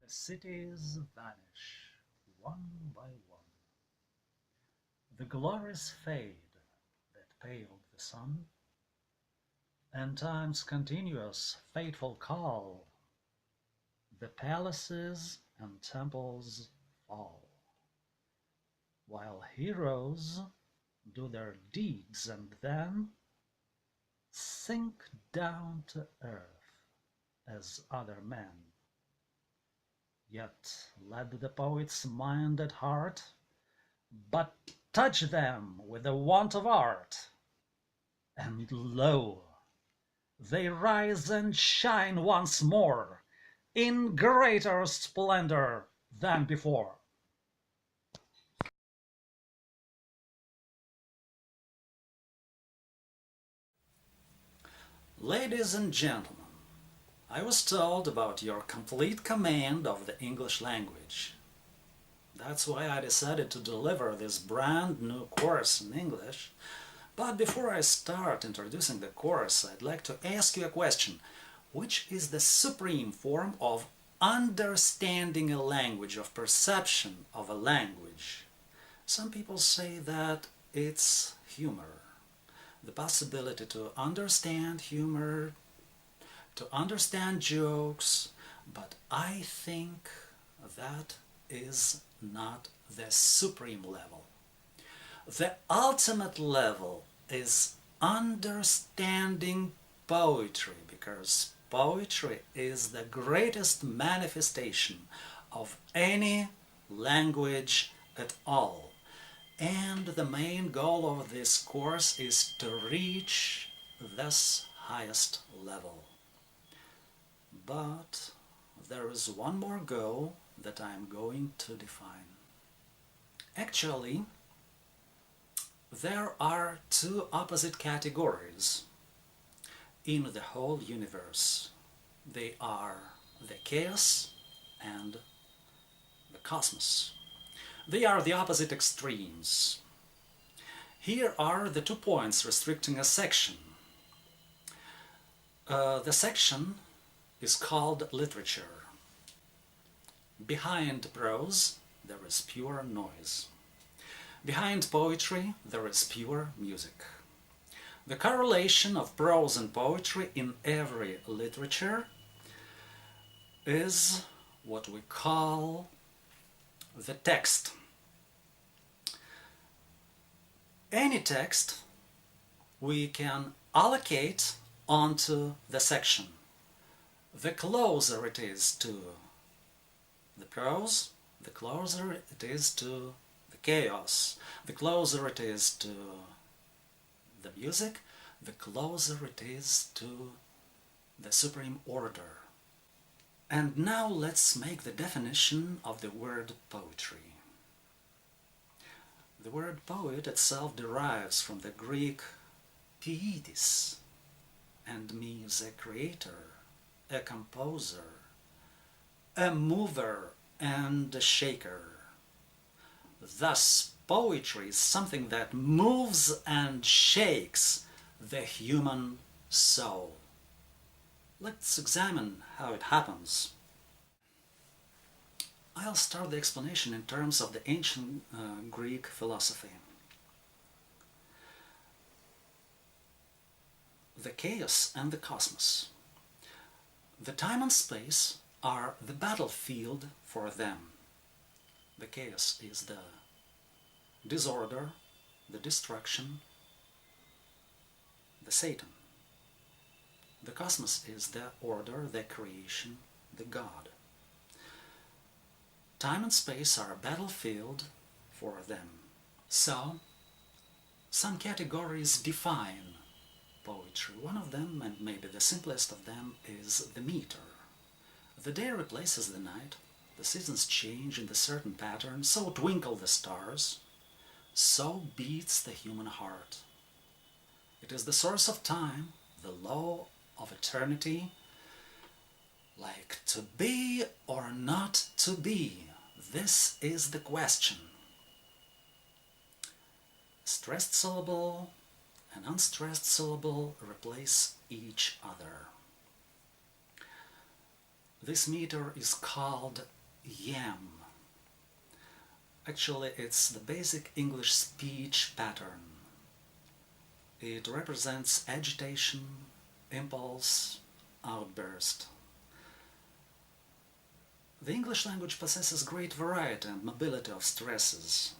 The cities vanish one by one. The glories fade that paled the sun, and time's continuous fateful call. The palaces and temples fall, while heroes do their deeds and then sink down to earth as other men. Yet let the poet's mind at heart but touch them with the wand of art, and lo, they rise and shine once more in greater splendor than before. Ladies and gentlemen, I was told about your complete command of the English language. That's why I decided to deliver this brand new course in English. But before I start introducing the course, I'd like to ask you a question. Which is the supreme form of understanding a language, of perception of a language? Some people say that it's humor. The possibility to understand humor, to understand jokes, but I think that is not the supreme level. The ultimate level is understanding poetry, because poetry is the greatest manifestation of any language at all. And the main goal of this course is to reach this highest level. But there is one more goal that I'm going to define. Actually, there are two opposite categories in the whole universe. They are the chaos and the cosmos. They are the opposite extremes. Here are the 2 points restricting a section. The section is called literature. Behind prose, there is pure noise. Behind poetry, there is pure music. The correlation of prose and poetry in every literature is what we call the text. Any text we can allocate onto the section. The closer it is to the prose, the closer it is to the chaos. The closer it is to the music, the closer it is to the supreme order. And now let's make the definition of the word poetry. The word poet itself derives from the Greek poietis, and means a creator, a composer, a mover and a shaker. Thus, poetry is something that moves and shakes the human soul. Let's examine how it happens. I'll start the explanation in terms of the ancient Greek philosophy. The chaos and the cosmos. The time and space are the battlefield for them. The chaos is the disorder, the destruction, the Satan. The cosmos is the order, the creation, the God. Time and space are a battlefield for them. So, some categories define poetry. One of them, and maybe the simplest of them, is the meter. The day replaces the night, the seasons change in a certain pattern, so twinkle the stars, so beats the human heart. It is the source of time, the law of eternity, like to be or not to be. This is the question. Stressed syllable and unstressed syllable replace each other. This meter is called yam. Actually, it's the basic English speech pattern. It represents agitation, impulse, outburst. The English language possesses great variety and mobility of stresses.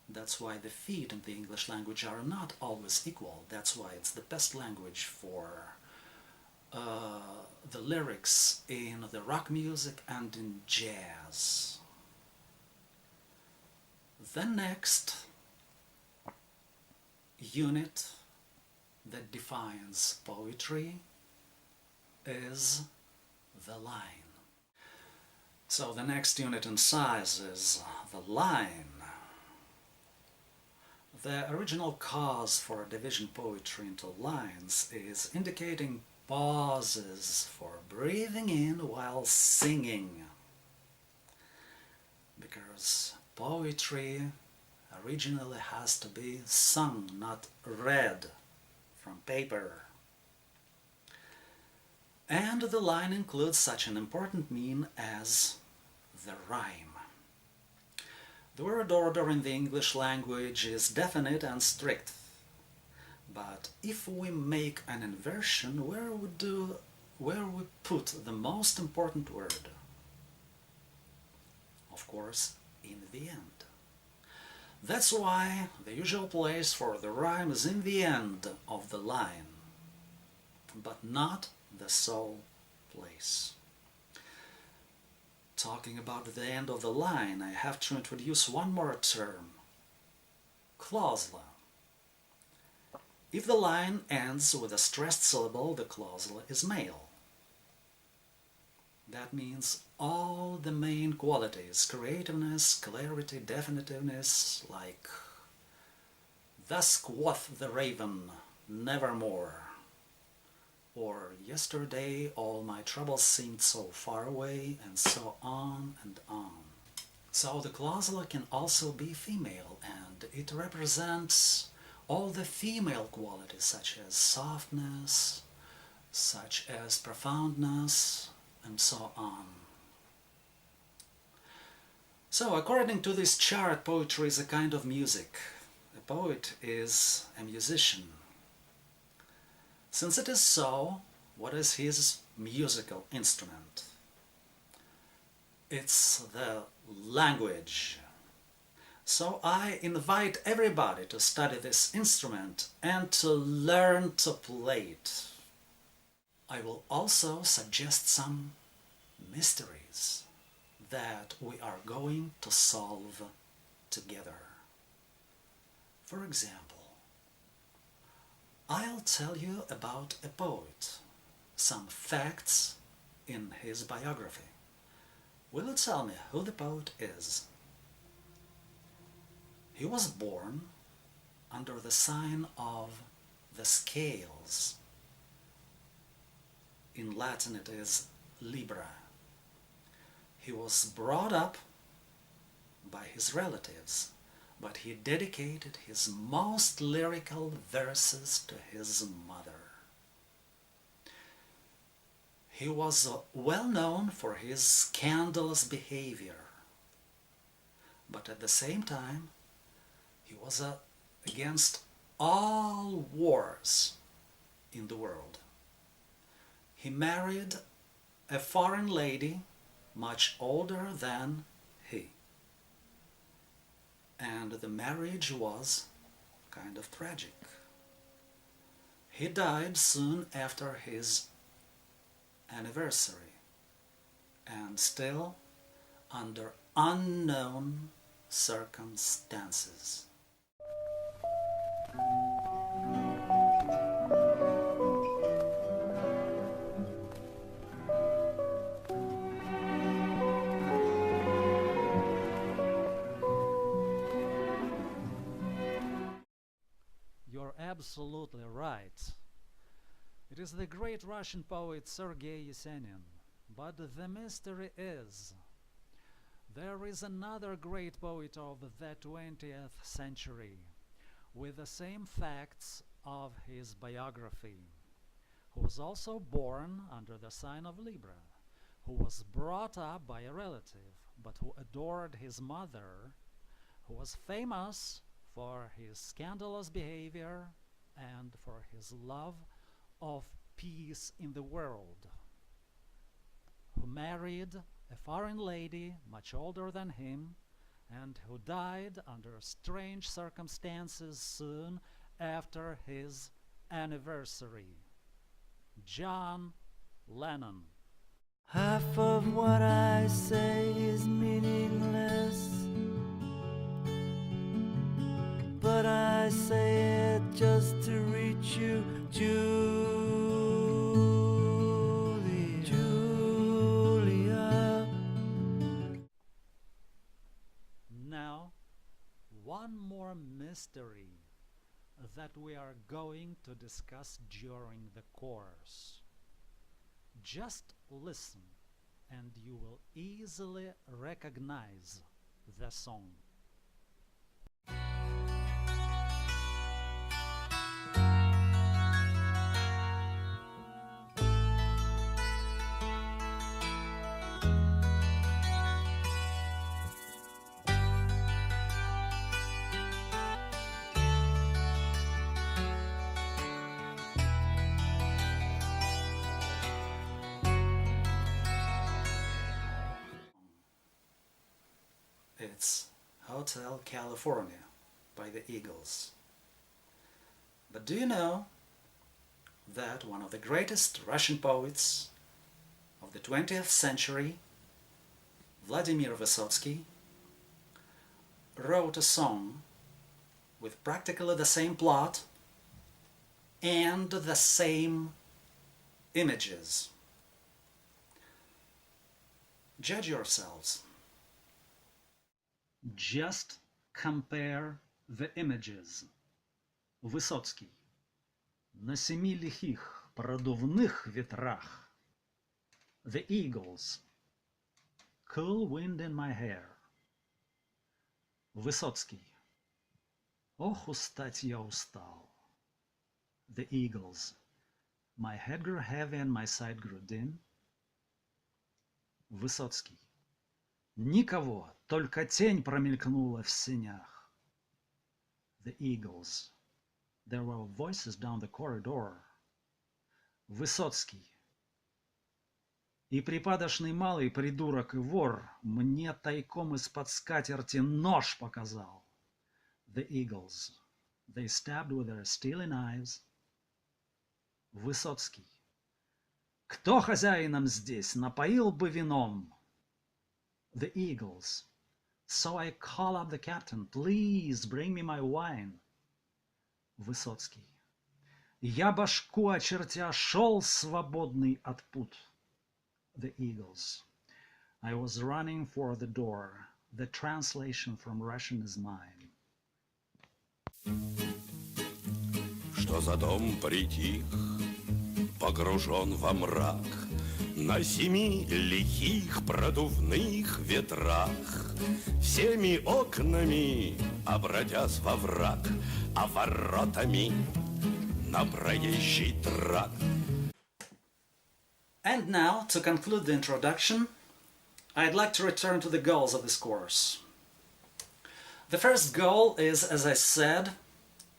That's why the feet in the English language are not always equal. That's why it's the best language for the lyrics in the rock music and in jazz. The next unit that defines poetry is the line. So the next unit in size is the line. The original cause for division poetry into lines is indicating pauses for breathing in while singing. Because poetry originally has to be sung, not read from paper. And the line includes such an important mean as the rhyme. The word order in the English language is definite and strict. But if we make an inversion, where we put the most important word? Of course, in the end. That's why the usual place for the rhyme is in the end of the line, but not the sole place. Talking about the end of the line, I have to introduce one more term, clausula. If the line ends with a stressed syllable, the clausula is male. That means all the main qualities, creativeness, clarity, definitiveness, like "Thus quoth the raven, nevermore," or "Yesterday all my troubles seemed so far away," and so on and on. So the clausula can also be female, and it represents all the female qualities such as softness, such as profoundness, and so on. So, according to this chart, poetry is a kind of music. A poet is a musician. Since it is so, what is his musical instrument? It's the language. So I invite everybody to study this instrument and to learn to play it. I will also suggest some mysteries that we are going to solve together. For example, I'll tell you about a poet, some facts in his biography. Will you tell me who the poet is? He was born under the sign of the scales. In Latin it is Libra. He was brought up by his relatives, but he dedicated his most lyrical verses to his mother. He was well known for his scandalous behavior, but at the same time he was against all wars in the world. He married a foreign lady much older than he, and the marriage was kind of tragic. He died soon after his anniversary, and still under unknown circumstances. You're absolutely right. It is the great Russian poet Sergei Yesenin. But the mystery is, there is another great poet of the 20th century, with the same facts of his biography, who was also born under the sign of Libra, who was brought up by a relative, but who adored his mother, who was famous for his scandalous behavior and for his love of peace in the world, who married a foreign lady much older than him, and who died under strange circumstances soon after his anniversary. John Lennon. Half of what I say is meaningless, but I say it just to reach you, Julia. Now, one more mystery that we are going to discuss during the course. Just listen and you will easily recognize the song. It's Hotel California by the Eagles. But do you know that one of the greatest Russian poets of the 20th century, Vladimir Vysotsky, wrote a song with practically the same plot and the same images? Judge yourselves. Just compare the images. Высоцкий. На семи лихих продувных ветрах. The Eagles. Cool wind in my hair. Высоцкий. Ох, устать я устал. The Eagles. My head grew heavy and my sight grew dim. Высоцкий. Никого, только тень промелькнула в сенях. The Eagles. There were voices down the corridor. Высоцкий. И припадочный малый придурок и вор мне тайком из-под скатерти нож показал. The Eagles. They stabbed with their steely knives. Высоцкий. Кто хозяином здесь, напоил бы вином? The Eagles. So I call up the captain, please bring me my wine. Высоцкий. Я башку очертя шел свободный от пут. The Eagles. I was running for the door. The translation from Russian is mine. Что за дом притих, погружен во мрак, на семи лихих продувных ветрах, всеми окнами обратясь во враг, а воротами на проезжий трак. And now, to conclude the introduction, I'd like to return to the goals of this course. The first goal is, as I said,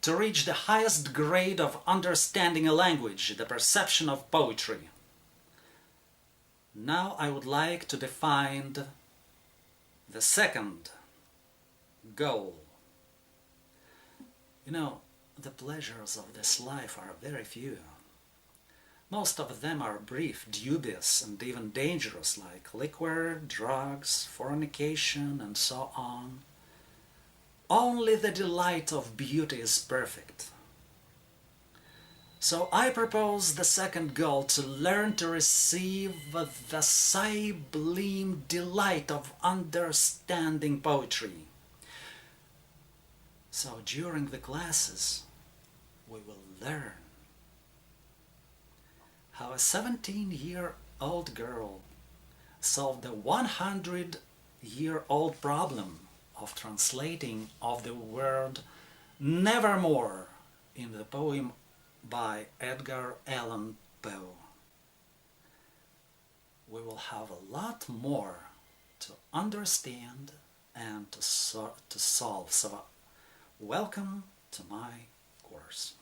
to reach the highest grade of understanding a language, the perception of poetry. Now I would like to define the second goal. You know, the pleasures of this life are very few. Most of them are brief, dubious, and even dangerous, like liquor, drugs, fornication, and so on. Only the delight of beauty is perfect. So I propose the second goal, to learn to receive the sublime delight of understanding poetry. So during the classes, we will learn how a 17-year-old girl solved the 100-year-old problem of translating of the word nevermore in the poem by Edgar Allan Poe. we will have a lot more to understand and to solve. So welcome to my course.